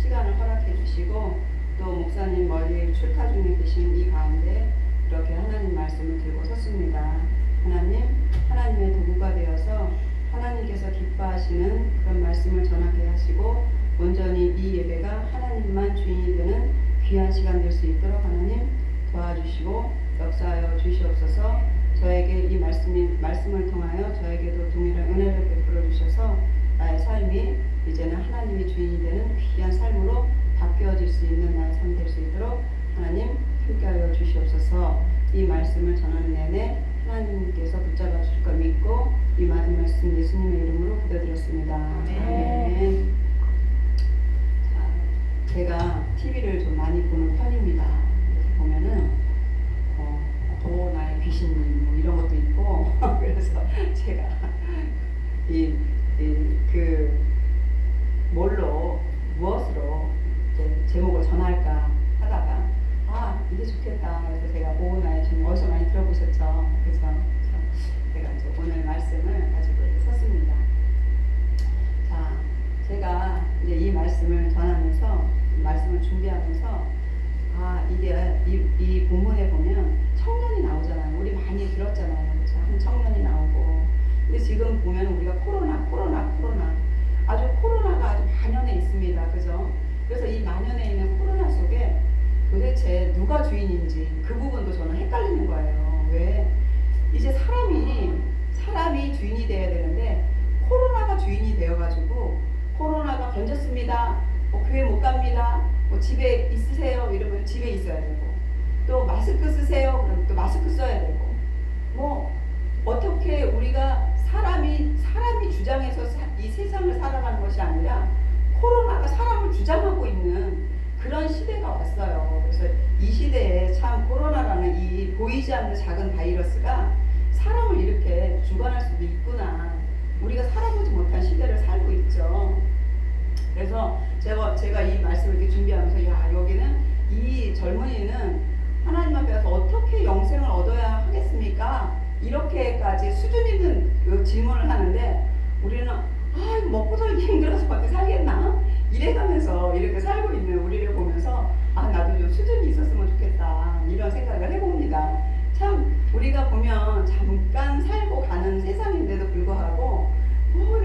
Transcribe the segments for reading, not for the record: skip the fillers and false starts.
시간을 허락해 주시고 또 목사님 머리 출타 중에 계신 이 가운데 이렇게 하나님 말씀을 들고 섰습니다. 하나님의 도구가 되어서 하나님께서 기뻐하시는 그런 말씀을 전하게 하시고 온전히 이 예배가 하나님만 주인이 되는 귀한 시간 될 수 있도록 하나님 도와주시고 역사하여 주시옵소서. 저에게 이 말씀을 통하여 저에게도 동일한 은혜를 베풀어 주셔서 나의 삶이 이제는 하나님의 주인이 되는 귀한 삶으로 바뀌어질 수 있는 나의 삶 될 수 있도록 하나님 함께하여 주시옵소서. 이 말씀을 전하는 내내 하나님께서 붙잡아 주실 걸 믿고 이 많은 말씀 예수님의 이름으로 기도드렸습니다. 아멘. 자, 제가 TV를 좀 많이 보는 편입니다. 이렇게 보면은 나의 귀신 뭐 이런 것도 있고 그래서 제가 무엇으로 제목을 전할까 하다가 이게 좋겠다. 그래서 제가 나의 주님 어디서 많이 들어보셨죠? 그래서 제가 이제 오늘 말씀을 가지고 이렇게 섰습니다. 자, 제가 이제 이 말씀을 전하면서 말씀을 준비하면서 이게 이 본문에 보면 청년이 나오잖아요. 우리 많이 들었잖아요. 그렇죠? 한 청년이 나오고. 근데 지금 보면 우리가 코로나 아주 코로나가 아주 만연해 있습니다. 그죠? 그래서 이 만연해 있는 코로나 속에 도대체 누가 주인인지 그 부분도 저는 헷갈리는 거예요. 왜? 이제 사람이 주인이 돼야 되는데 코로나가 주인이 되어가지고 코로나가 번졌습니다. 교회 못 갑니다. 집에 있으세요. 이러면 집에 있어야 되고 또 마스크 쓰세요. 그럼 또 마스크 써야 되고 어떻게 우리가 사람이 주장해서 이 세상을 살아가는 것이 아니라 코로나가 사람을 주장하고 있는 그런 시대가 왔어요. 그래서 이 시대에 참 코로나라는 이 보이지 않는 작은 바이러스가 사람을 이렇게 주관할 수도 있구나. 우리가 살아보지 못한 시대를 살고 있죠. 그래서 제가 이 말씀을 이렇게 준비하면서 여기는 이 젊은이는 하나님 앞에서 어떻게 영생을 얻어야 하겠습니까? 이렇게까지 수준 있는 질문을 하는데 우리는 먹고 살기 힘들어서 어떻게 살겠나? 이래가면서 이렇게 살고 있는 우리를 보면서 나도 좀 수준이 있었으면 좋겠다 이런 생각을 해봅니다. 참 우리가 보면 잠깐 살고 가는 세상인데도 불구하고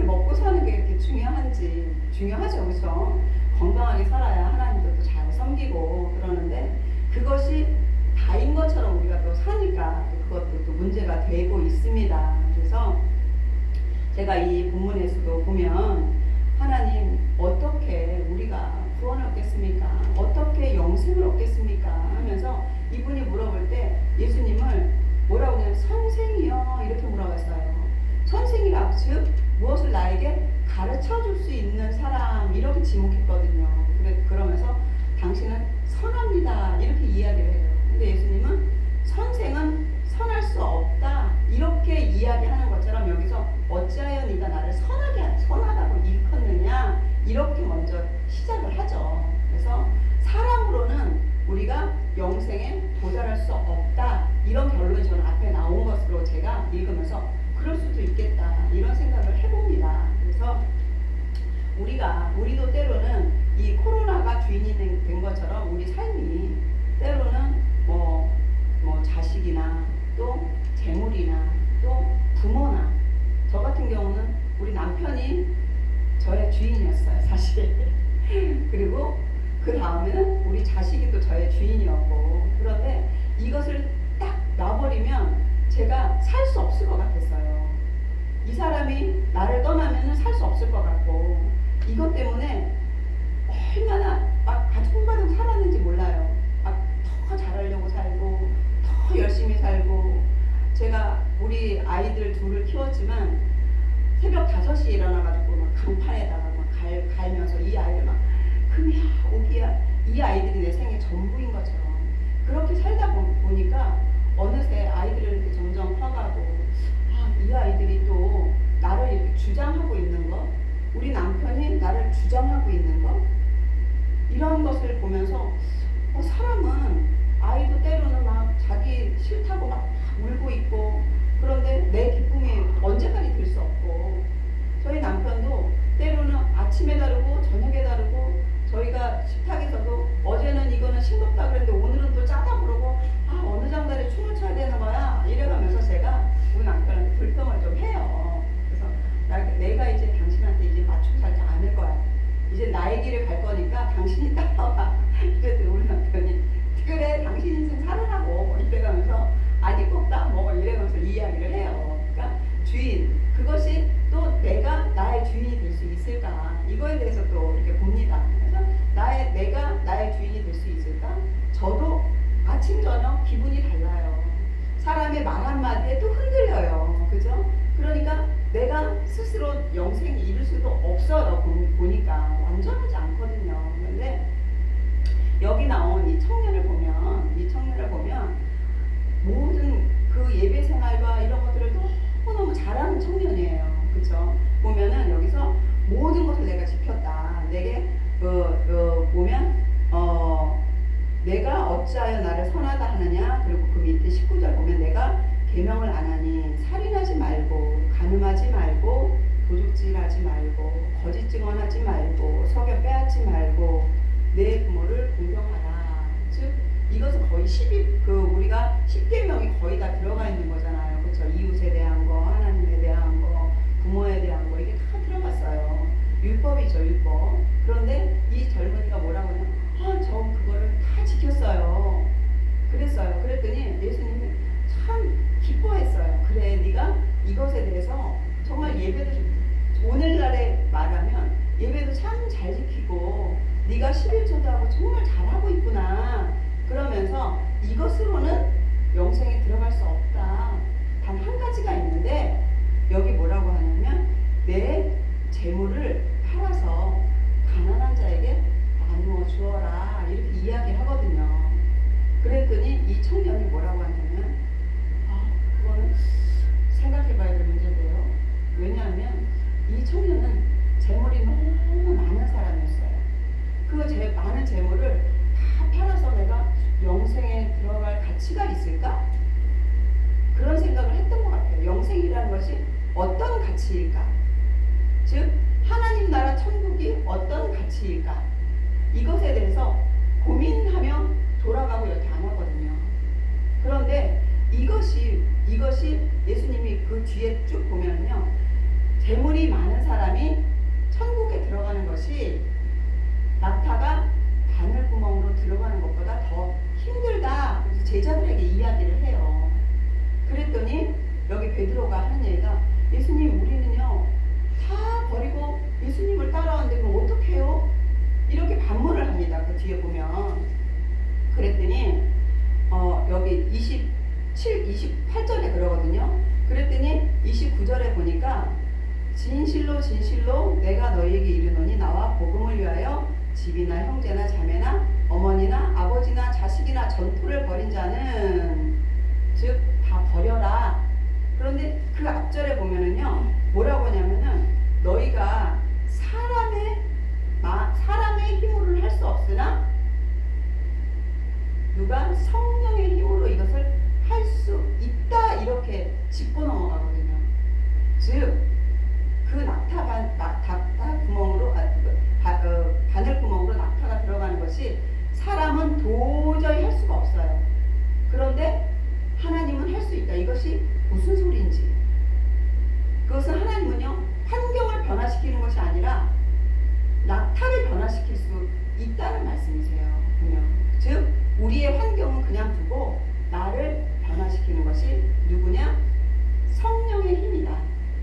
먹고 사는 게 이렇게 중요하죠. 그렇죠? 건강하게 살아야 하나님도 또 잘 섬기고 그러는데 그것이 다인 것처럼 우리가 또 사니까 그것도 또 문제가 되고 있습니다. 그래서 제가 이 본문에서도 보면 하나님 어떻게 우리가 구원을 얻겠습니까? 어떻게 영생을 얻겠습니까? 하면서 이분이 물어볼 때 예수님을 뭐라고 하냐면 선생이여 이렇게 물어봤어요. 선생이라 즉 무엇을 나에게 가르쳐 줄 수 있는 사람 이렇게 지목했거든요. 그러면서 당신은 선합니다 이렇게 이야기를 해요. 근데 예수님은 선생은 선할 수 없다 이렇게 이야기하는 것처럼 여기서 어찌하여 네가 나를 선하다고 일컫느냐 이렇게 먼저 시작을 하죠. 그래서 사람으로는 우리가 영생에 도달할 수 없다 이런 결론이 저는 앞에 나온 것으로 제가 읽으면서 그럴 수도 있겠다 이런 생각을 해봅니다. 그래서 우리도 때로는 이 코로나가 주인이 된 것처럼 우리 삶이 때로는 뭐 자식이나 또 재물이나 또 부모나 저 같은 경우는 우리 남편이 저의 주인이었어요 사실. 그리고 그 다음에는 우리 자식이 또 저의 주인이었고 그런데 이것을 딱 놔버리면 제가 살 수 없을 것 같았어요. 이 사람이 나를 떠나면 살 수 없을 것 같고 이것 때문에 얼마나 막 아둥바둥 살았는지 몰라요. 더 잘하려고 살고 더 열심히 살고 제가 우리 아이들 둘을 키웠지만 새벽 5시에 일어나가지고 막 강판에다가 막 갈면서 이 아이를 막 금이야 오기야 이 아이들이 내 생의 전부인 것처럼 그렇게 살다 보니까 어느새 아이들을 이렇게 점점 커가고 이 아이들이 또 나를 이렇게 주장하고 있는 것 우리 남편이 나를 주장하고 있는 것 이런 것을 보면서 사람은 아이도 때로는 막 자기 싫다고 막 울고 있고 그런데 내 기쁨이 언제까지 들 수 없고 저희 남편도 때로는 아침에 다르고 저녁에 다르고 저희가 이제 나의 길을 갈 거니까 당신이 따라와. 그랬더니 우리 남편이 그래 당신 인생 살으라고 뭐 이래가면서 아니 꼭다 뭐 이래가면서 이야기를 해요. 그러니까 주인, 그것이 또 내가 나의 주인이 될 수 있을까, 이거에 대해서 또 이렇게 봅니다. 그래서 내가 나의 주인이 될 수 있을까? 저도 아침 저녁 기분이 달라요. 사람의 말 한마디에 또 흔들려요. 그죠? 그러니까 내가 스스로 영생이 이룰 수도 없어요. 보니까 완전하지 않거든요. 그런데 여기 나온 이 청년을 보면 모든 그 예배 생활과 이런 것들을 너무너무 잘하는 청년이에요. 그렇죠? 보면은 여기서 모든 것을 내가 지켰다. 내게 보면 내가 어찌하여 나를 선하다 하느냐. 그리고 그 밑에 19절 보면 내가 계명을 안 하니 살인하지 말고 간음하지 말고 도둑질하지 말고 거짓 증언하지 말고 석유 빼앗지 말고 내 부모를 공경하라. 즉 이것은 거의 우리가 10계명이 거의 다 들어가 있는 거잖아요. 그렇죠? 이웃에 대한 거, 하나님에 대한 거, 부모에 대한 거, 이게 다 들어갔어요. 율법이죠, 율법. 그런데 이 젊은이가 뭐라고 하냐면 저 그거를 다 지켰어요. 그랬어요. 그랬더니 예수님이 참 기뻐했어요. 그래, 네가 이것에 대해서 정말 예배도 오늘날에 말하면 예배도 참 잘 지키고 네가 11조도 하고 정말 잘하고 있구나. 그러면서 이것으로는 영생에 들어갈 수 없다. 단 한 가지가 있는데 여기 뭐라고 하냐면 내 재물을 팔아서 가난한 자에게 나누어 주어라. 이렇게 이야기하거든요. 그랬더니 이 청년이 뭐라고 하냐면 그거는 생각해봐야 될 문제인데요. 왜냐하면 이 청년은 재물이 너무 많은 사람이었어요. 그 많은 재물을 다 팔아서 내가 영생에 들어갈 가치가 있을까? 그런 생각을 했던 것 같아요. 영생이라는 것이 어떤 가치일까? 즉 하나님 나라 천국이 어떤 가치일까? 이것에 대해서 고민하며 돌아가고 이렇게 안 하거든요. 그런데 이것이 예수님이 그 뒤에 쭉 보면요, 재물이 많은 사람이 천국에 들어가는 것이 낙타가 바늘구멍으로 들어가는 것보다 더 힘들다. 그래서 제자들에게 이야기를 해요. 그랬더니 여기 베드로가 하는 얘기가 예수님 우리는요 다 버리고 예수님을 따라왔는데 그럼 어떡해요? 이렇게 반문을 합니다. 그 뒤에 보면. 그랬더니 여기 28절에 그러거든요. 그랬더니 29절에 보니까 진실로 진실로 내가 너희에게 이르노니 나와 복음을 위하여 집이나 형제나 자매나 어머니나 아버지나 자식이나 전토를 벌인 자는 즉 다 버려라. 그런데 그 앞절에 보면은요 뭐라고 하냐면은 너희가 사람의 힘으로는 할 수 없으나 누가 성령의 힘으로 이것을 할 수 있다. 이렇게 짚고 넘어가거든요. 즉 그 바늘구멍으로 낙타가 들어가는 것이 사람은 도저히 할 수가 없어요. 그런데 하나님은 할 수 있다. 이것이 무슨 소리인지. 그것은 하나님은요 환경을 변화시키는 것이 아니라 낙타를 변화시킬 수 있다는 말씀이세요. 그냥. 즉 우리의 환경은 그냥 두고 나를 변화시키는 것이 누구냐? 성령의 힘이다.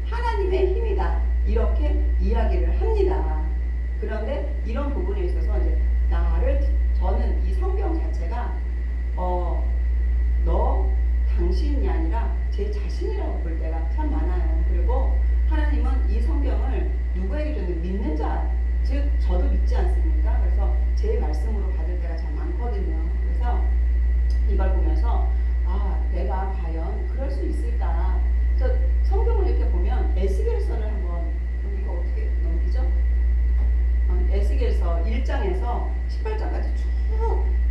하나님의 힘이다. 이렇게 이야기를 합니다. 그런데 이런 부분에 있어서 이제 저는 이 성경 자체가 당신이 아니라 제 자신이라고 볼 때가 참 많아요. 그리고 하나님은 이 성경을 누구에게 줬는데 믿는 자, 즉 저도 믿지 않습니까? 그래서 제 말씀으로 받을 때가 참 많거든요. 그래서 이걸 보면서 내가 과연 그럴 수 있을까? 그래서 성경을 이렇게 보면 에스겔서를 한번 이거 어떻게 넘기죠? 에스겔서 1장에서 18장까지 쭉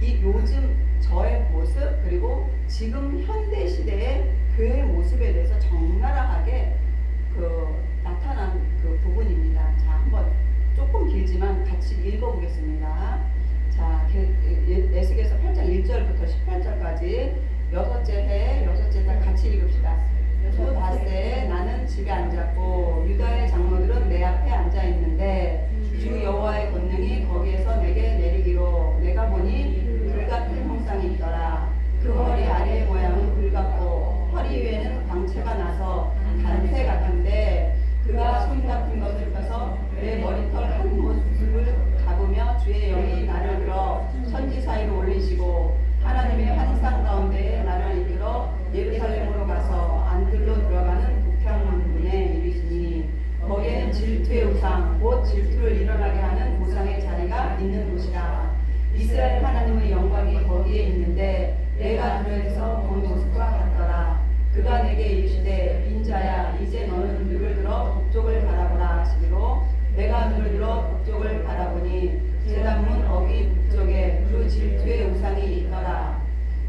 이 요즘 저의 모습 그리고 지금 현대 시대의 교회의 모습에 대해서 적나라하게 나타난 그 부분입니다. 자, 한번 조금 길지만 같이 읽어보겠습니다. 자, 에스겔서 8장 1절부터 18절까지 여섯째 달 같이 읽읍시다. 주 닷새 나는 집에 앉았고 유다의 장로들은 내 앞에 앉아 있는데 주 여호와의 같은 것을 펴서 내 머리털 한 모습을 잡으며 주의 영이 나를 들어 천지 사이로 올리시고 하나님의 환상 가운데 나를 이끌어 예루살렘으로 가서 안들로 들어가는 북향문에 이르시니 거기에 질투의 우상 곧 질투를 일어나게 하는 우상의 자리가 있는 곳이라. 이스라엘 하나님의 영광이 거기에 있는데 내가 들에서 본 모습과 같더라. 그가 내게 이르시되 인자야 이제 너는 눈을 들어 북쪽을 바라보라 하시기로 내가 눈을 들어 북쪽을 바라보니 제단문 어귀 북쪽에 그 질투의 우상이 있더라.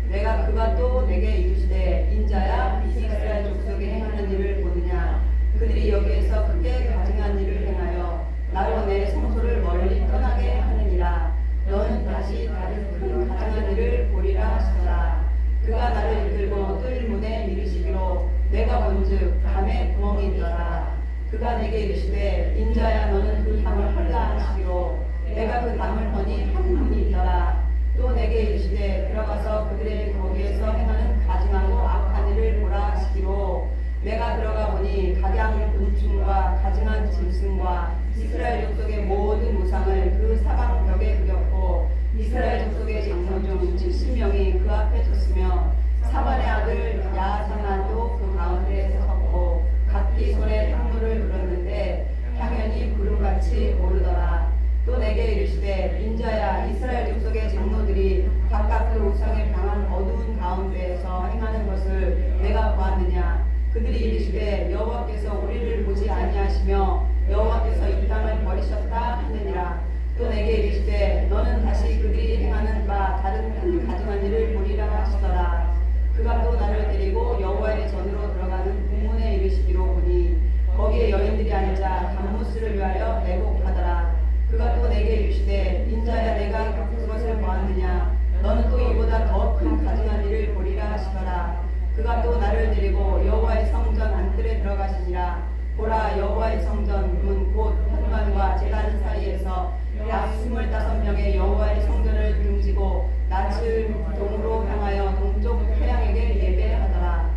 내가 그가 또 내게 이르시되 인자야 이스라엘 족속이 행하는 일을 보느냐. 그들이 여기에서 크게 가증한 일을 행하여 나로 내 성소를 멀리 떠나게 하느니라. 너는 다시 다른 큰 가증한 일을 보리라 하시더라. 그가 나를 이끌고 뜰 문에 이르시기로 내가 본즉 담에 구멍이 있더라. 그가 내게 이르시되 인자야 너는 그 담을 헐라 하시기로 내가 그 담을 허니 한 문이 있더라. 또 내게 이르시되 들어가서 그들의 거기에서 행하는 가증하고 악한 일을 보라 하시기로 내가 들어가 보니 각양 곤충과 가증한 짐승과 이스라엘 족속의 모든 우상을 그 사방 벽에 그렸고 이스라엘 족속의 장로 중 70명이 그 앞에 섰으며 사반의 아들 야사나도 그 가운데 섰고 각기 손에 향로를 들었는데 향연이 구름같이 오르더라. 또 내게 이르시되 인자야 이스라엘 족속의 장로들이 각각 그 우상의 방한 어두운 가운데에서 행하는 것을 내가 보았느냐. 그들이 이르시되 여호와께서 우리를 보지 아니하시며 여호와께서 이 땅을 버리셨다 하느니라. 또 내게 이르시되 너는 다시 그들이 행하는 바 다른 큰 가증한 일을 보리라 하시더라. 그가 또 나를 데리고 여호와의 전으로 들어가는 북문에 이르시기로 보니 거기에 여인들이 앉아 감무스를 위하여 애곡하더라. 그가 또 내게 이르시되 인자야 내가 그것을 보았느냐. 너는 또 이보다 더 큰 가증한 일을 보리라 하시더라. 그가 또 나를 데리고 여호와의 성전 안뜰에 들어가시니라. 보라 여호와의 성전 문 곧 현관과 제단 사이에서 약 25명의 여호와의 성전을 등지고 낯을 동으로 향하여 동쪽 태양에게 예배하더라.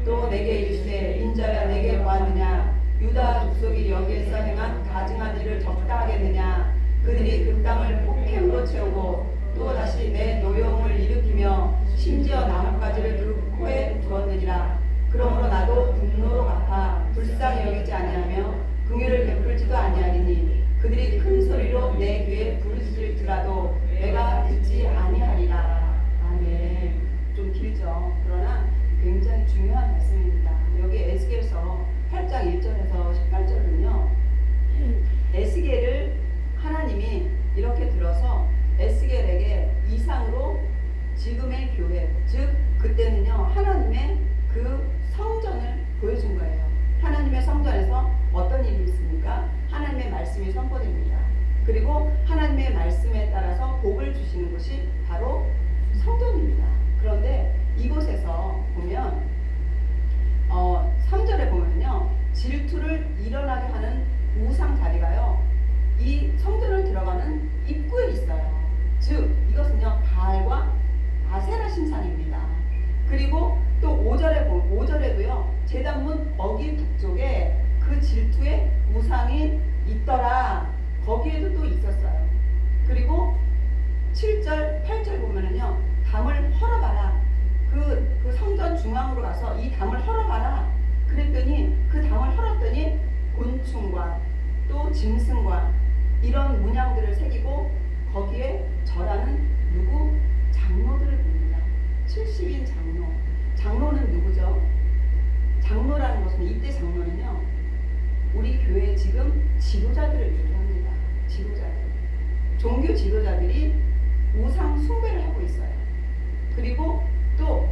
또 내게 이르시되 인자야 내게 보았느냐. 유다 족속이 여기에서 행한 가증한 일을 적다 하겠느냐. 그들이 그 땅을 폭행으로 채우고 또 다시 내 노여움을 일으키며 심지어 나뭇가지를 그 코에 두었느니라. 그러므로 나도 분노로 갚아 불쌍히 여기지 아니하며 긍휼을 베풀지도 아니하리니 그들이 큰 소리로 내 귀에 부르짖을지라도 내가 듣지 아니하리라. 아멘. 좀 길죠. 그러나 굉장히 중요한 말씀입니다. 여기 에스겔서 8장 1절에서 18절은요. 에스겔을 하나님이 이렇게 들어서 에스겔에게 이상으로 지금의 교회, 즉 그때는요 하나님의 그 성전을 보여준 거예요. 하나님의 성전에서 어떤 일이 있습니까? 하나님의 말씀이 선포됩니다. 그리고 하나님의 말씀에 따라서 복을 주시는 것이 바로 성전입니다. 그런데 이곳에서 보면 3절에 보면요 질투를 일어나게 하는 우상 자리가요 이 성전을 들어가는 입구에 있어요. 즉 이것은요 바알과 아세라 신상입니다. 그리고 또 5절에도요 제단문 어귀 북쪽에 그 질투의 우상이 있더라. 거기에도 또 있었어요. 그리고 7절 8절 보면은요 담을 헐어봐라. 그 성전 중앙으로 가서 이 담을 헐어봐라. 그랬더니 그 담을 헐었더니 곤충과 또 짐승과 이런 문양들을 새기고 거기에 절하는 누구? 장로들을 봅니다. 70인 장로. 장로는 누구죠? 장로라는 것은 이때 장로는요 우리 교회 지금 지도자들을 얘기합니다. 지도자들. 종교 지도자들이 우상 숭배를 하고 있어요. 그리고 또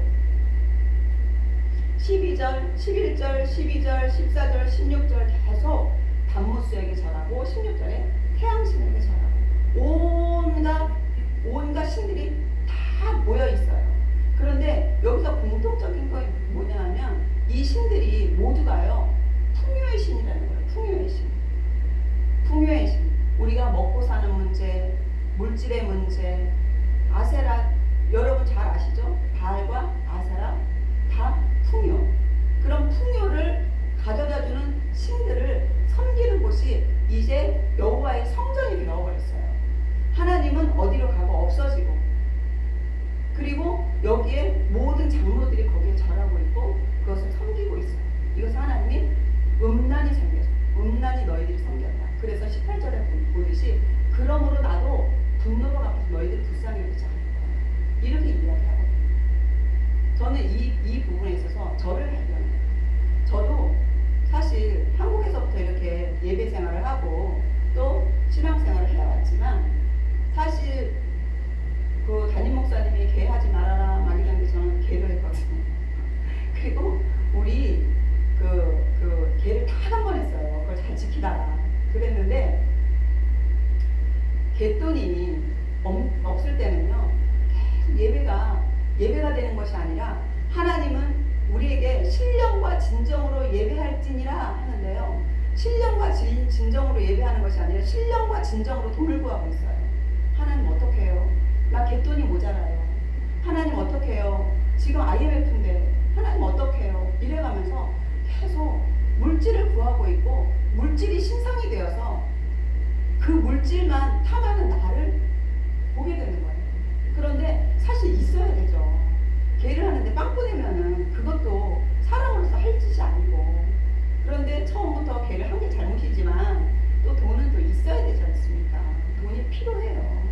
12절, 11절, 12절, 14절, 16절 계속 담무스에게 절하고 16절에 태양신에게 절하고 온갖 신들이 다 모여 있어요. 그런데 여기서 공통적인 건 뭐냐 하면 이 신들이 모두가요 풍요의 신이라는 거예요. 풍요의 신. 풍요의 신. 우리가 먹고 사는 문제, 물질의 문제, 아세라 여러분 잘 아시죠? 바알과 아세라 다 풍요. 그런 풍요를 가져다주는 신들을 섬기는 곳이 곳이 이제 여호와의 성전이 되어버렸어요. 하나님은 어디로 가고 없어지고, 그리고 여기에 모든 장로들이 거기에 절하고 있고 그것을 섬기고 있어요. 이것은 하나님이 음란히 섬겼어. 음란히 너희들이 섬겼다. 그래서 18절에 보듯이 그러므로 나도 분노로 갚아서 너희들 불쌍히 여기지 않을 거야. 이렇게 이야기하거든요. 저는 이 부분에 있어서 저를 발견해요. 저도 사실 한국에서부터 이렇게 예배 생활을 하고 또 신앙 생활을 해왔지만, 사실 그 담임 목사님이 개하지 말아라 막 이랬는데 저는 개를 했거든요. 그리고 우리 그 개를 다 한 번 했어요. 그걸 잘 지키다가. 그랬는데 개돈이 없을 때는요, 계속 예배가 되는 것이 아니라 하나님은 우리에게 신령과 진정으로 예배할지니라 하는데요, 신령과 진정으로 예배하는 것이 아니라 신령과 진정으로 돈을 구하고 있어요. 하나님 어떻게 해요? 나 개돈이 모자라요. 하나님 어떻게 해요? 지금 IMF인데 하나님 어떻게 해요? 이래가면서 계속 물질을 구하고 있고, 물질이 신상이 되어서 그 물질만 탐하는 나를 보게 되는 거예요. 그런데 사실 있어야 되죠. 개를 하는데 빵꾸 내면은 그것도 사람으로서 할 짓이 아니고, 그런데 처음부터 개를 한 게 잘못이지만 또 돈은 또 있어야 되지 않습니까? 돈이 필요해요.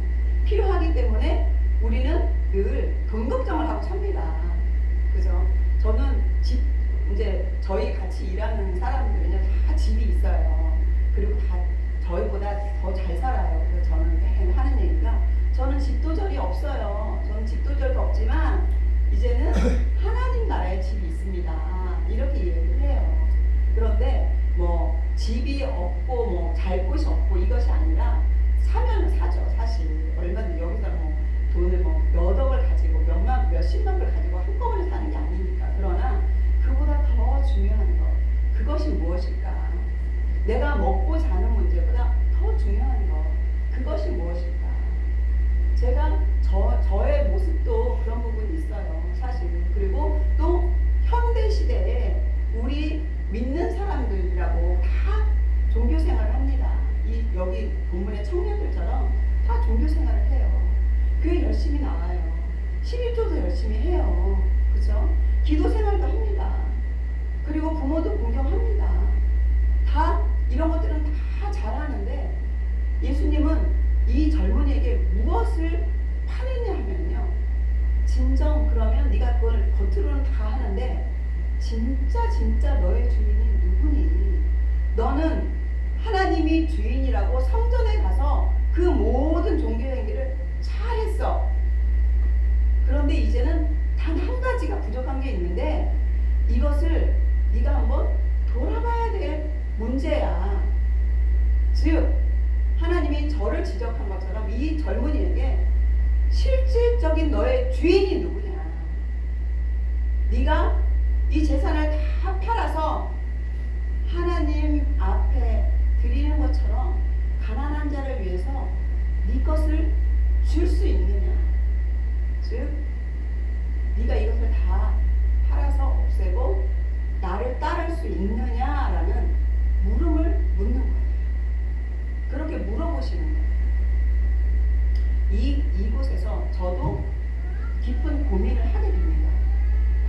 필요하기 때문에 우리는 늘 돈 걱정을 하고 삽니다. 그죠? 저는 이제 저희 같이 일하는 사람들은요, 다 집이 있어요. 그리고 다 저희보다 더 잘 살아요. 그래서 저는 매일 하는 얘기가, 저는 집도절이 없어요. 저는 집도절도 없지만 이제는 하나님 나라에 집이 있습니다. 이렇게 얘기를 해요. 그런데 뭐 집이 없고 뭐 잘 곳이 없고 이것이 아니라 사면 사죠. 사실 얼마든지 여기서 뭐 돈을 뭐 몇 억을 가지고 몇십만을 가지고 한꺼번에 사는 게 아니니까. 그러나 그보다 더 중요한 것, 그것이 무엇일까? 내가 먹고 자는 문제보다 더 중요한 것, 그것이 무엇일까? 제가 저의 모습도 그런 부분이 있어요. 사실. 그리고 또 현대 시대에 우리 믿는 사람들이라고 다 종교 생활을 합니다. 여기 본문의 청년들처럼 다 종교 생활을 해요. 교회 열심히 나와요. 11조도 열심히 해요. 그죠? 기도 생활도 합니다. 그리고 부모도 공경합니다. 다 이런 것들은 다 잘하는데, 예수님은 이 젊은이에게 무엇을 파냈냐 하면요, 진정 그러면 네가 그걸 겉으로는 다 하는데 진짜 너의 주인이 누구니? 너는 하나님이 주인이라고 성전에 가서 그 모든 종교 행위를 잘했어. 그런데 이제는 단 한 가지가 부족한 게 있는데, 이것을 네가 한번 돌아봐야 될 문제야. 즉 하나님이 저를 지적한 것처럼 이 젊은이에게 실질적인 너의 주인이 누구냐? 네가 이 재산을 다 팔아서 하나님 앞에 드리는 것처럼 가난한 자를 위해서 네 것을 줄 수 있느냐? 즉 네가 이것을 다 팔아서 없애고 나를 따를 수 있느냐라는 물음을 묻는 거예요. 그렇게 물어보시는 거예요. 이곳에서 저도 깊은 고민을 하게 됩니다.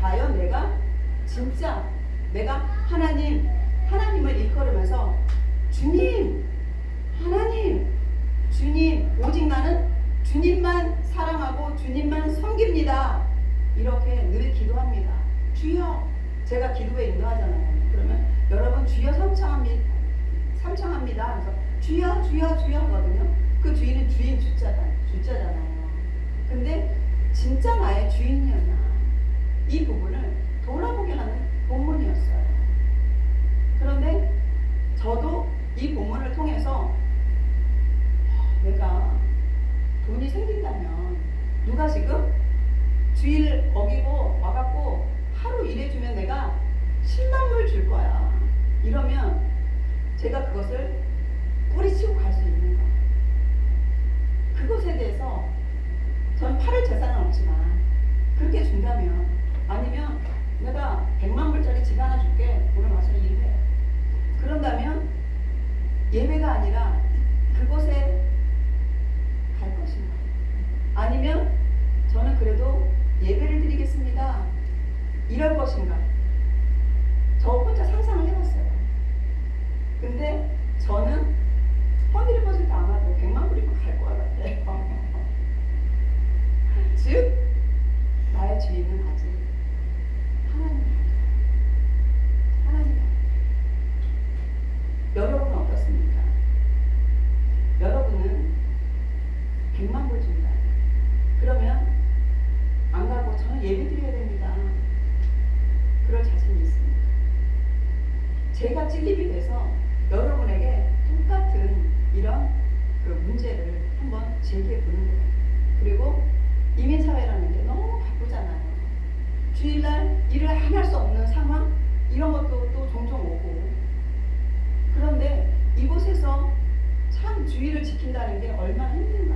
과연 내가 하나님을 일컬으면서 주님, 하나님, 주님, 오직 나는 주님만 사랑하고 주님만 섬깁니다. 이렇게 늘 기도합니다. 주여, 제가 기도에 인도하잖아요. 그러면 여러분 주여 삼창합니다. 그래서 주여 하거든요. 그 주인은 주인 주자잖아요. 근데 진짜 나의 주인이었나? 이 부분을 돌아보게 하는 본문이었어요. 그런데 저도 이 본문을 통해서 내가 돈이 생긴다면 누가 지금 주일 어기고 와갖고 하루 일해주면 내가 10만 불 줄 거야. 이러면 제가 그것을 뿌리치고 갈 수 있는가? 그것에 대해서 전 팔을 재산은 없지만 그렇게 준다면, 아니면 내가 100만 불짜리 집 하나 줄게, 오늘 와서 일해. 그런다면 예배가 아니라 그곳에 갈 것인가? 아니면 저는 그래도 예배를 드리겠습니다. 이럴 것인가? 저 혼자 상상을 해봤어요. 근데 저는 허니를 벗을 때 아마도 100만 불이면 갈 것 같아요. 즉 나의 주인은 아직 하나님이다. 하나님이다. 여러분은 어떻습니까? 여러분은 100만 불 준다. 그러면 안 가고 저는 예배 드려야 됩니다. 그럴 자신이 있습니까? 제가 찔림이 돼서 여러분에게 똑같은 이런 그 문제를 한번 제기해 보는 거예요. 그리고 이민사회라는 게 너무 바쁘잖아요. 주일날 일을 안 할 수 없는 상황, 이런 것도 또 종종 오고. 그런데 이곳에서 참 주의를 지킨다는 게 얼마나 힘든가.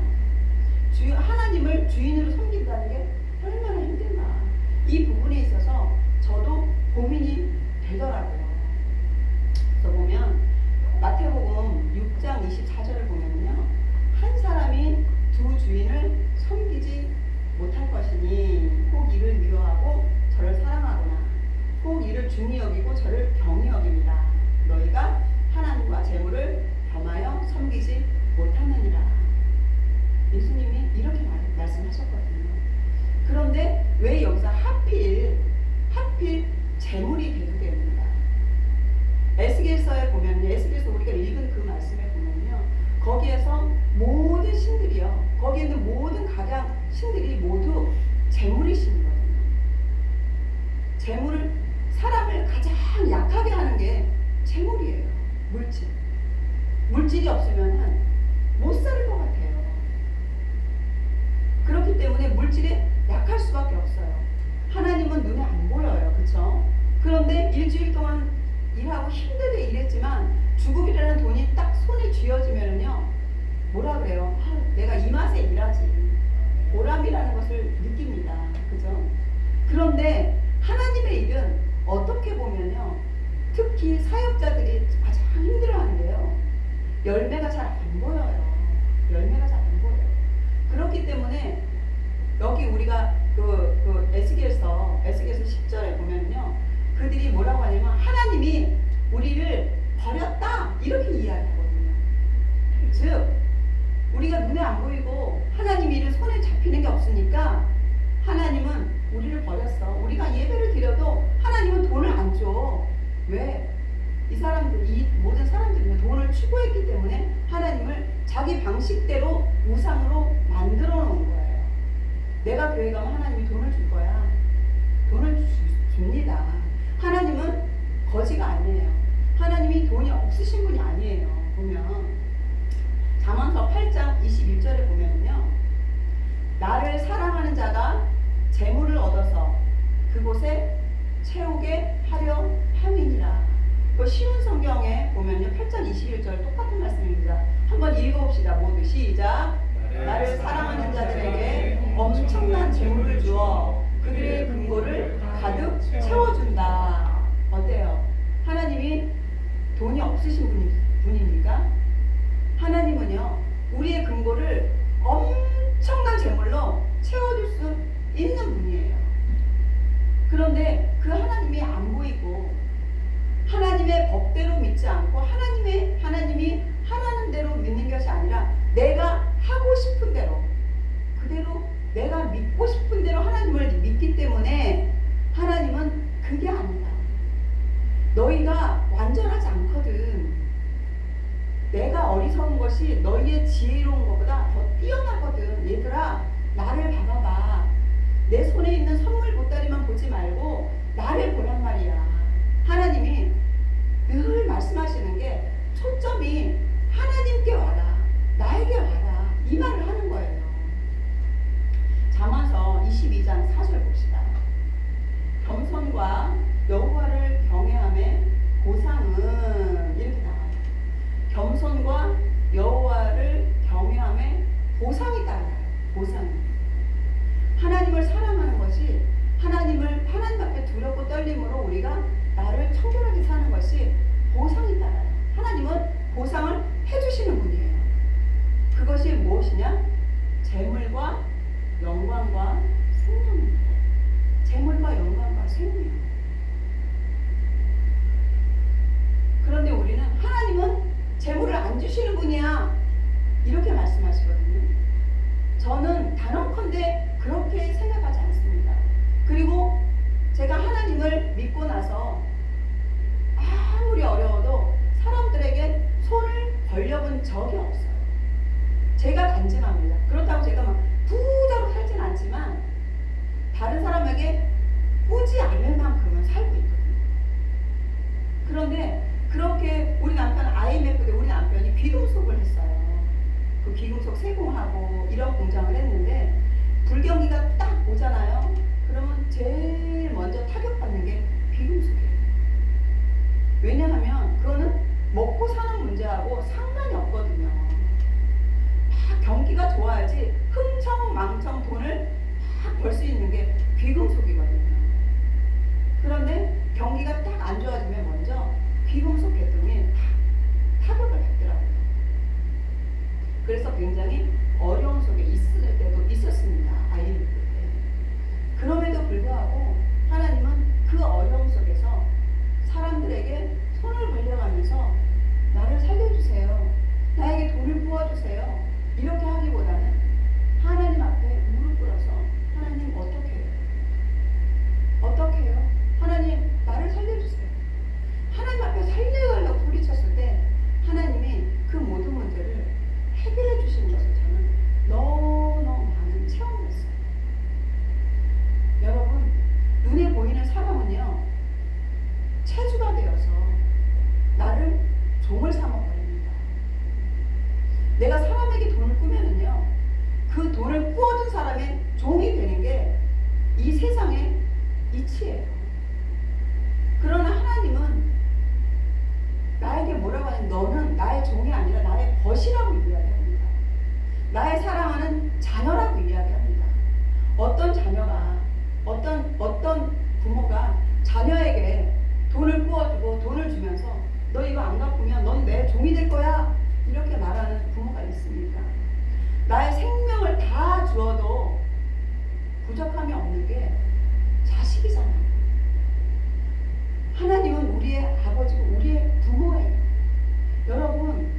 하나님을 주인으로 섬긴다는 게 얼마나 힘든가. 이 부분에 있어서 저도 고민이 되더라고요. 그래서 보면 마태복음 6장 24절을 보면요, 한 사람이 두 주인을 섬기지 못할 것이니 혹 이를 미워하고 저를 사랑하거나 혹 이를 중히 여기고 저를 경히 여깁니다. 너희가 하나님과 재물을 겸하여 섬기지 못하느니라. 예수님이 이렇게 말씀하셨거든요. 그런데 왜 여기서 하필 재물이 대두됩니까? 에스겔서에 보면요, 에스겔서 우리가 읽은 그 말씀에 보면요, 거기에서 모든 신들이요, 거기에 있는 모든 각양 신들이 모두 재물이신거든요. 재물을, 사람을 가장 약하게 하는 게 재물이에요. 물질이 없으면 못 살 것 같아요. 그렇기 때문에 물질에 약할 수밖에 없어요. 하나님은 눈에 안 보여요. 그렇죠? 그런데 일주일 동안 일하고 힘들게 일했지만 주급이라는 돈이 딱 손에 쥐어지면은요, 뭐라 그래요? 내가 이 맛에 일하지. 보람이라는 것을 느낍니다. 그죠? 그런데 하나님의 일은 어떻게 보면요, 특히 사역자들이 가장 힘들어하는데요, 열매가 잘 안 보여요. 열매가 잘 안 보여요. 그렇기 때문에 여기 우리가 그 에스겔서 10절에 보면요, 그들이 뭐라고 하냐면 하나님이 우리를 버렸다 이렇게 이야기하거든요. 즉 우리가 눈에 안 보이고 하나님 일을 손에 잡히는 게 없으니까 하나님은 우리를 버렸어. 우리가 예배를 드려도 하나님은 돈을 안 줘. 왜? 이 사람들, 이 모든 사람들은 돈을 추구했기 때문에 하나님을 자기 방식대로 우상으로 만들어 놓은 거예요. 내가 교회 가면 하나님이 돈을 줄 거야. 돈을 줍니다. 하나님은 거지가 아니에요. 하나님이 돈이 없으신 분이 아니에요. 보면 잠언서 8장 21절에 보면요, 나를 사랑하는 자가 재물을 얻어서 그곳에 채우게 하려 함이니라. 그 쉬운 성경에 보면요, 8장 21절 똑같은 말씀입니다. 한번 읽어봅시다. 모두 시작. 나를 사랑하는 자들에게 엄청난 재물을 주어 그들의 금고를 가득 채워준다. 어때요? 하나님이 돈이 없으신 분입니까? 하나님은요, 우리의 금고를 엄청난 재물로 채워줄 수 있는 분이에요. 그런데 그 하나님이 안 보이고 하나님의 법대로 믿지 않고 하나님이 하라는 대로 믿는 것이 아니라 내가 하고 싶은 대로, 그대로 내가 믿고 싶은 대로 하나님을 믿기 때문에 하나님은 그게 아니다. 너희가 완전하지 않거든. 내가 어리석은 것이 너희의 지혜로운 것보다 더 뛰어나거든. 얘들아, 나를 봐봐봐. 내 손에 있는 선물 보따리만 보지 말고 나를 보란 말이야. 하나님이 늘 말씀하시는 게 초점이 하나님께 와라, 나에게 와라, 이 말을 하는 거예요. 잠언서 22장 4절 봅시다. 겸손과 여호와를 경외함의 보상은, 이렇게 나와요. 겸손과 여호와를 경외함의 보상이 따라요. 보상이. 하나님을 사랑하는 것이, 하나님 앞에 두렵고 떨림으로 우리가 나를 청결하게 사는 것이 보상이 따라요. 하나님은 보상을 해주시는 분이에요. 그것이 무엇이냐? 재물과 영광과 생명입니다. 재물과 영광과 생명. 그런데 우리는 하나님은 재물을 안 주시는 분이야, 이렇게 말씀하시거든요. 저는 단언컨대 그렇게 생각하지 않습니다. 그리고 제가 하나님을 믿고 나서 아무리 어려워도 사람들에게 손을 벌려본 적이 없어요. 제가 간증합니다. 그렇다고 제가 막 부자로 살진 않지만 다른 사람에게 꾸지 않을 만큼은 살고 있거든요. 그런데 그렇게 우리 남편 IMF 때 우리 남편이 귀금속을 했어요. 그 귀금속 세공하고 이런 공장을 했는데 불경기가 딱 오잖아요. 그러면 제일 먼저 타격받는 게 귀금속이에요. 왜냐하면 그거는 먹고 사는 문제하고 상관이 없거든요. 막 경기가 좋아야지 흥청망청 돈을 막 벌 수 있는 게 귀금속이거든요. 그런데 경기가 딱 안 좋아지면 먼저 귀금속 계통이 타격을 받더라고요. 그래서 굉장히 어려운 속에 있을 때도 있었습니다. IMF 때. 그럼에도 불구하고 하나님은 그 어려움 속에서 사람들에게 손을 벌려가면서 나를 살려주세요, 나에게 돈을 부어주세요, 이렇게 하기보다는 하나님 앞에 무릎 꿇어서 하나님 어떻게 해요? 어떻게 해요? 하나님 나를 살려주세요. 하나님 앞에 살려달라고 소리쳤을 때 하나님이 그 모든 문제를 해결해 주시는 것을 저는 너무너무 많은 체험을 했어요. 여러분, 눈에 보이는 사람은요, 체주가 되어서 나를 종을 삼아버립니다. 내가 사람에게 돈을 꾸면은요, 그 돈을 꾸어준 사람의 종이 되는 게 이 세상의 이치예요. 그러나 하나님은 나에게 뭐라고 하냐면 너는 나의 종이 아니라 나의 벗이라고 이야기합니다. 나의 사랑하는 자녀라고 이야기합니다. 어떤 자녀가 어떤 부모가 자녀에게 돈을 부어주고 돈을 주면서 너 이거 안 갚으면 넌 내 종이 될 거야, 이렇게 말하는 부모가 있습니까? 나의 생명을 다 주어도 부족함이 없는 게 자식이잖아요. 하나님은 우리의 아버지고 우리의 부모예요. 여러분,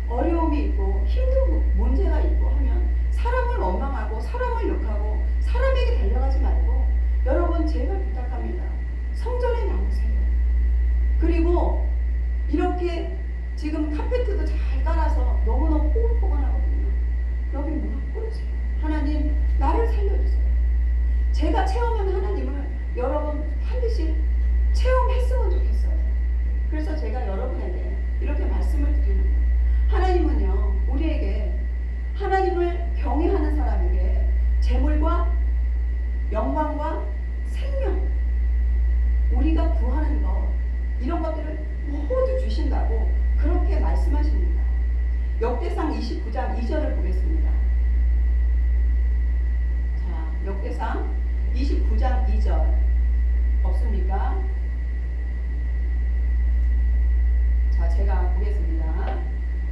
어려움이 있고 힘든 문제가 있고 하면 사람을 원망하고 사람을 욕하고 사람에게 달려가지 말고 여러분 제발 부탁합니다. 성전에 나오세요. 그리고 이렇게 지금 카페트도 잘 깔아서 너무너무 포근포근하거든요. 여기 무릎 꿇으세요. 하나님 나를 살려주세요. 제가 체험한 하나님을 여러분 반드시 체험했으면 좋겠어요. 그래서 제가 여러분에게 이렇게 말씀을 드리는 거예요. 하나님은요, 우리에게 하나님을 경외하는 사람에게 재물과 영광과 생명, 우리가 구하는 것, 이런 것들을 모두 주신다고 그렇게 말씀하십니다. 역대상 29장 2절을 보겠습니다. 자, 역대상 29장 2절 없습니까? 자, 제가 보겠습니다.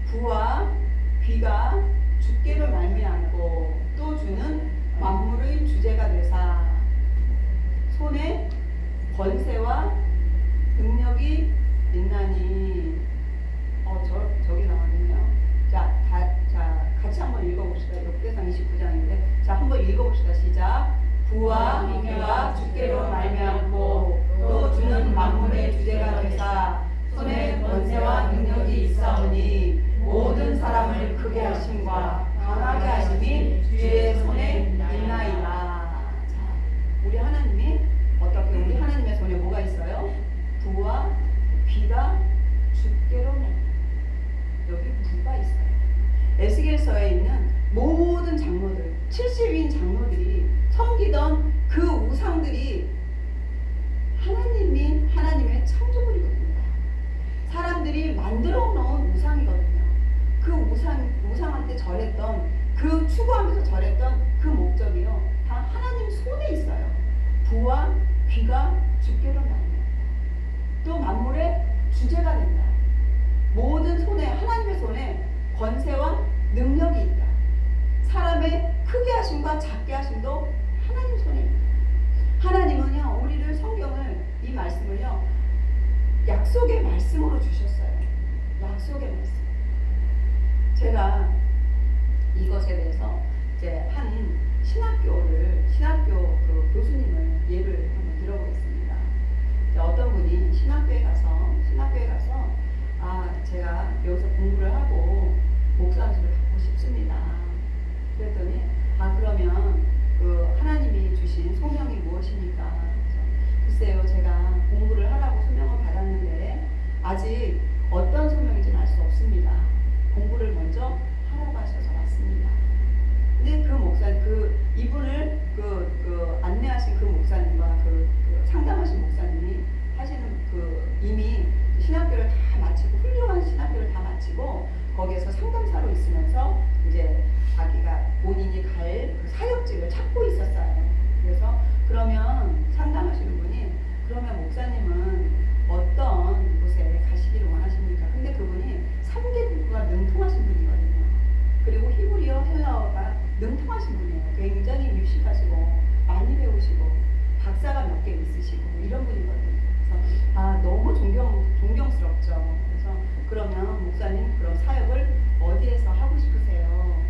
부와 귀가 주께로 말미암고 또 주는 만물의 주제가 되사 손에 권세와 능력이 있나니. 저기 나왔네요. 자, 같이 한번 읽어봅시다. 역대상 29장인데 자, 한번 읽어봅시다. 시작. 부와 귀가 주께로 말미암고 또 주는 만물의 주제가 되사 손에 권세와 능력이 있사오니 모든 사람을 크게 하심과 강하게 하심이 주의 손에 있나이다. 자, 우리 하나님이 어떻게, 우리 하나님의 손에 뭐가 있어요? 부와 귀가 주께로 말미암고, 여기 부가 있어요. 에스겔서에 있는 모든 장로들, 70인 장로들이 섬기던 그 우상들이 하나님의 창조물이거든요. 사람들이 만들어 놓은 우상이거든요. 그 우상한테 절했던, 그 추구하면서 절했던 그 목적이요, 다 하나님 손에 있어요. 부와 귀가 주께로 말미암고 또 만물의 주제가 된다. 모든 손에, 하나님의 손에 권세와 능력이 있다. 사람의 크게 하심과 작게 하심도 하나님 손에 있다. 하나님은요, 우리를 성경을, 이 말씀을요, 약속의 말씀으로 주셨어요. 약속의 말씀. 제가 이것에 대해서 이제 한 신학교 그 교수님을 예를 한번 들어보겠습니다. 어떤 분이 신학교에 가서 제가 여기서 공부를 하고 목사 안수를 받고 싶습니다. 그랬더니 그러면 그 하나님이 주신 소명이 무엇입니까? 글쎄요, 제가 공부를 하라고 소명을 받았는데 아직 어떤 소명인지는 알 수 없습니다. 공부를 먼저 하라고 하셔서 왔습니다. 근데 그 목사, 이분을 안내하신 그 목사님과 상담하신 목사님이 하시는 이미 신학교를 다 마치고, 훌륭한 신학교를 다 마치고 거기에서 상담사로 있으면서 이제 자기가 본인이 갈 그 사역직을 찾고 있었어요. 그래서 그러면 상담하시는 분이, 그러면 목사님은 어떤 곳에 가시기를 원하십니까? 근데 그분이 3개국어가 능통하신 분이거든요. 그리고 히브리어, 헬라어가 능통하신 분이에요. 굉장히 유식하시고 많이 배우시고 박사가 몇 개 있으시고 이런 분이거든요. 그래서 너무 존경스럽죠. 그래서 그러면 목사님, 그럼 사역을 어디에서 하고 싶으세요?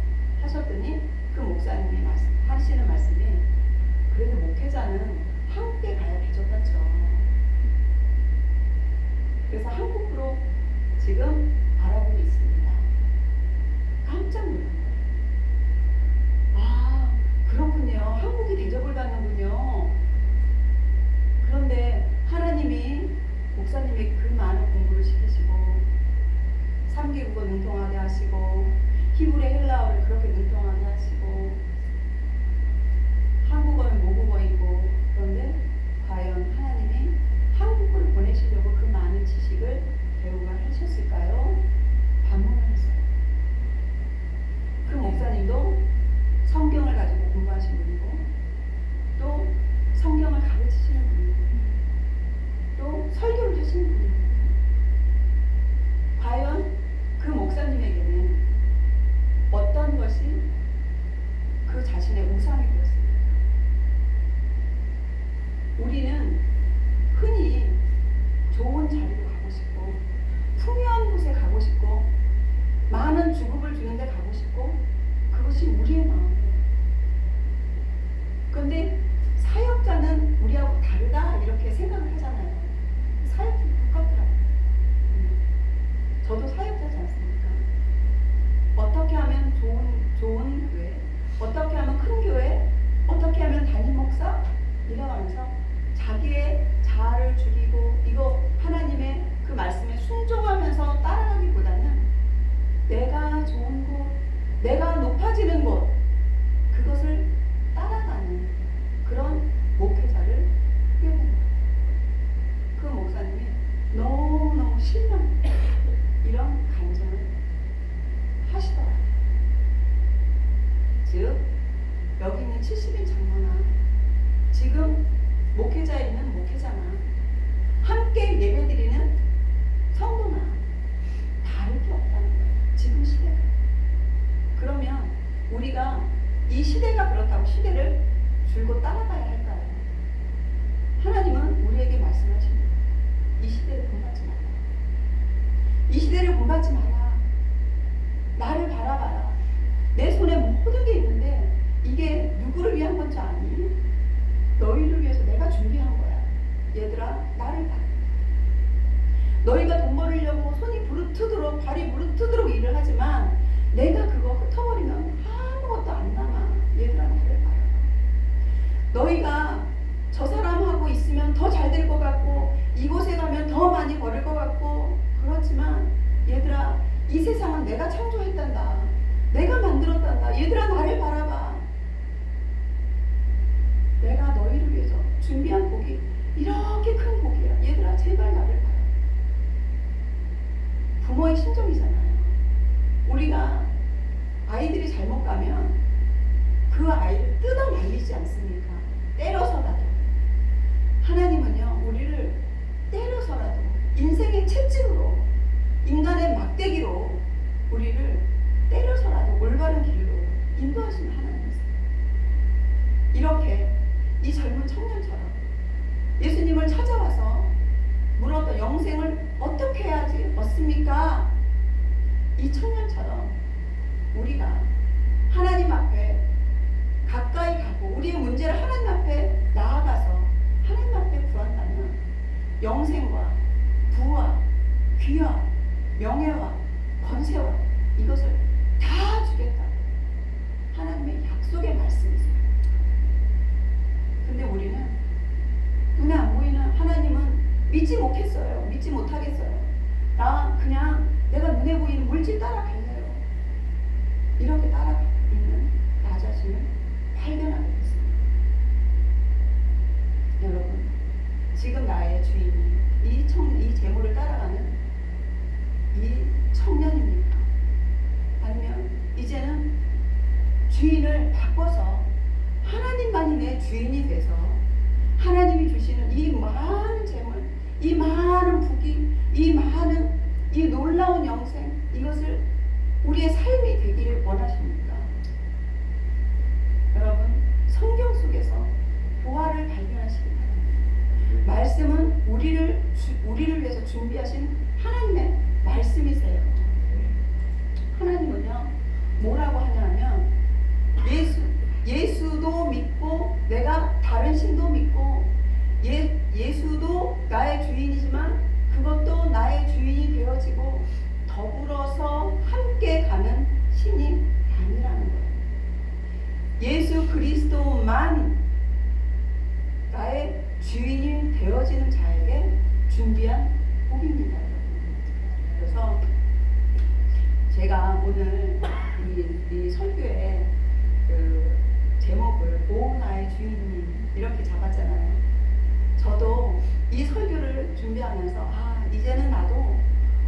하셨더니 그 목사님이 하시는 말씀이, 그래도 목회자는 한국에 가야 대접받죠. 그래서 한국으로 지금 알아보고 있습니다. 깜짝 놀란 거예요. 그렇군요. 한국이 대접을 받는군요. 그런데 하나님이 목사님에게 그 많은 공부를 시키시고 3개국어 능통하게 하시고 히브리 헬라어를 그렇게 능통하게 하시고 한국어는 모국어이고, 그런데 과연 하나님이 한국어를 보내시려고 그 많은 지식을 배우게 하셨을까요? 반문을 했어요. 그 목사님도 성경을 가지고 공부하신 분이고, 또 성경을 가르치시는 분이고, 또 설교를 하시는 분이고, 과연 그 목사님에게는 어떤 것이 그 자신의 우상이 되었습니까? 우리는 흔히 좋은 자리로 가고 싶고, 풍요한 곳에 가고 싶고, 많은 주급을 주는데 가고 싶고, 그것이 우리의 마음이에요. 그런데 사역자는 우리하고 다르다 이렇게 생각을 하잖아요. 사역자는 똑같더라고요. 저도 사역자지 않습니까? 어떻게 하면 좋은 교회, 어떻게 하면 큰 교회, 어떻게 하면 담임 목사 이래가면서 자기의 자아를 죽이고, 이거 하나님의 그 말씀에 순종하면서 따라가기보다는 내가 좋은 곳, 내가 높아지는 곳, 그것을 따라가는 그런 목회자를 하게 된 거예요. 그 목사님이 너무너무 실망, 이런 간증을 하시더라고요. 즉, 여기 있는 70인 장로나 지금 목회자에 있는 목회자나 함께 예배드리는 성도나 다를 게 없다는 거예요. 지금 시대가. 그러면 우리가 이 시대가 그렇다고 시대를 줄곧 따라가야 할까요? 하나님은 우리에게 말씀하십니다. 이 시대를 본받지 마라. 이 시대를 본받지 마라. 나를 바라봐라. 내 손에 모든 게 있는데 이게 누구를 위한 건지 아니? 너희를 위해서 내가 준비한 거야. 얘들아, 나를 봐라. 너희가 돈 벌으려고 손이 부르트도록, 발이 부르트도록 일을 하지만 내가 그거 흩어버리면 아무것도 안 남아. 얘들아, 나를 봐라. 너희가 저 사람하고 있으면 더 잘 될 것 같고, 이곳에 가면 더 많이 벌을 것 같고, 그렇지만 얘들아, 이 세상은 내가 창조했단다. 내가 만들었단다. 얘들아, 나를 바라봐. 내가 너희를 위해서 준비한 복이 이렇게 큰 복이야. 얘들아, 제발 나를 봐라. 부모의 심정이잖아요. 우리가 아이들이 잘못 가면 그 아이를 뜯어 말리지 않습니까? 때려서라도. 하나님은요, 우리를 때려서라도 인생의 채찍으로, 인간의 올바른 길로 인도하시는 하나님이세요. 이렇게 이 젊은 청년처럼 예수님을 찾아와서 물었던 영생을 어떻게 해야지 얻습니까? 이 청년처럼 우리가 하나님 앞에 가까이 가고 우리의 문제를 하나님 앞에 나아가서 하나님 앞에 구한다면 영생과 부와 귀와 명예와 권세와 이것을 다 주겠다. 하나님의 약속의 말씀이세요. 근데 우리는 눈에 안 보이는 하나님은 믿지 못했어요. 믿지 못하겠어요. 나 그냥 내가 눈에 보이는 물질 따라갈래요. 이렇게 따라가고 있는 나 자신을 발견하게 됐습니다. 여러분, 지금 나의 주인이 이 재물을 따라가는 이 청년입니까? 아니면 이제는 주인을 바꿔서 하나님만이 내 주인이 돼서 하나님이 주시는 이 많은 재물, 이 많은 부귀, 이 놀라운 영생, 이것을 우리의 삶이 되기를 원하십니까? 여러분, 성경 속에서 보화를 발견하시기 바랍니다. 말씀은 우리를 위해서 준비하신 하나님의 말씀이세요. 하나님은요, 뭐라고 하냐면 예수도 믿고 내가 다른 신도 믿고 예수도 나의 주인이지만 그것도 나의 주인이 되어지고 더불어서 함께 가는 신이 아니라는 거예요. 예수 그리스도만 나의 주인이 되어지는 자에게 준비한 복입니다. 그래서 제가 오늘 이 설교에 그 제목을 오 나의 주인님 이렇게 잡았잖아요. 저도 이 설교를 준비하면서 이제는 나도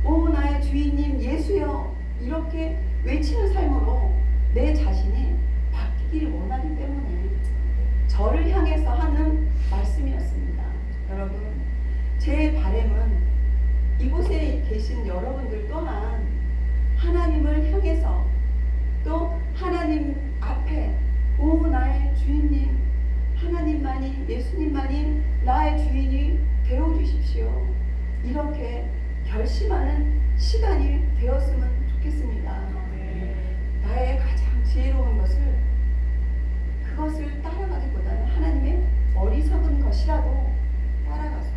오 나의 주인님 예수여 이렇게 외치는 삶으로 내 자신이 바뀌기를 원하기 때문에 저를 향해서 하는 말씀이었습니다. 여러분, 제 바람은 이곳에 계신 여러분들 또한 하나님을 향해서 또 하나님 앞에 오 나의 주인님 하나님만이 예수님만이 나의 주인이 되어주십시오. 이렇게 결심하는 시간이 되었으면 좋겠습니다. 나의 가장 지혜로운 그것을 따라가기보다는 하나님의 어리석은 것이라도 따라가서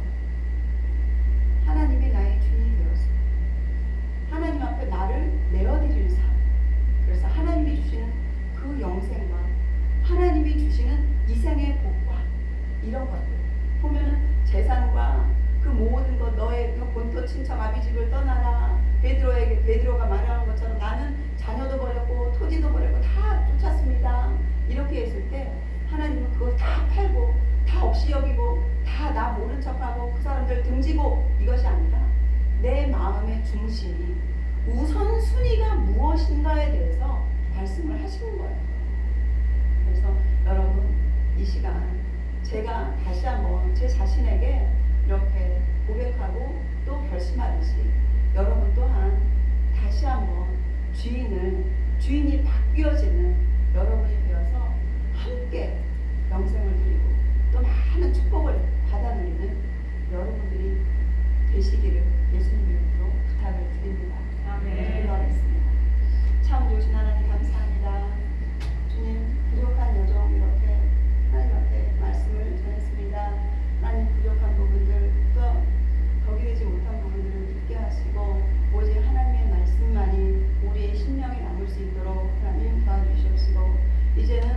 하나님이 나의 주인이 되어서 하나님 앞에 나를 내어드리는 삶. 그래서 하나님이 주시는 그 영생과 하나님이 주시는 이생의 복과 이런 것들 보면은 재산과 그 모든 것 너의 그 본토 친척 아비집을 떠나라. 베드로가 말하는 것처럼 나는 자녀도 버렸고 토지도 버렸고 다 쫓았습니다. 이렇게 했을 때 하나님은 그걸 다 팔고 다 없이 여기고 다 나 모른 척하고 그 사람들 등지고 이것이 아니라 내 마음의 중심이 우선순위가 무엇인가에 대해서 말씀을 하시는 거예요. 그래서 여러분 이 시간 제가 다시 한번 제 자신에게 이렇게 고백하고 또 결심하듯이 여러분 또한 다시 한번 주인이 바뀌어지는 여러분이 되어서 함께 영생을 드리고 또 많은 축복을 받아 누리는 여러분들이 되시기를 예수님 이름으로 부탁을 드립니다. 아멘. 기도하겠습니다. 참 좋으신 하나님 감사합니다. 주님 부족한 여정 이렇게 하나님 앞에 말씀을 전했습니다. 하나님 부족한 부분들 또 거기되지 못한 부분들을 믿게 하시고 오직 하나님의 말씀만이 우리의 심령에 남을 수 있도록 하나님 도와주시옵시고 이제는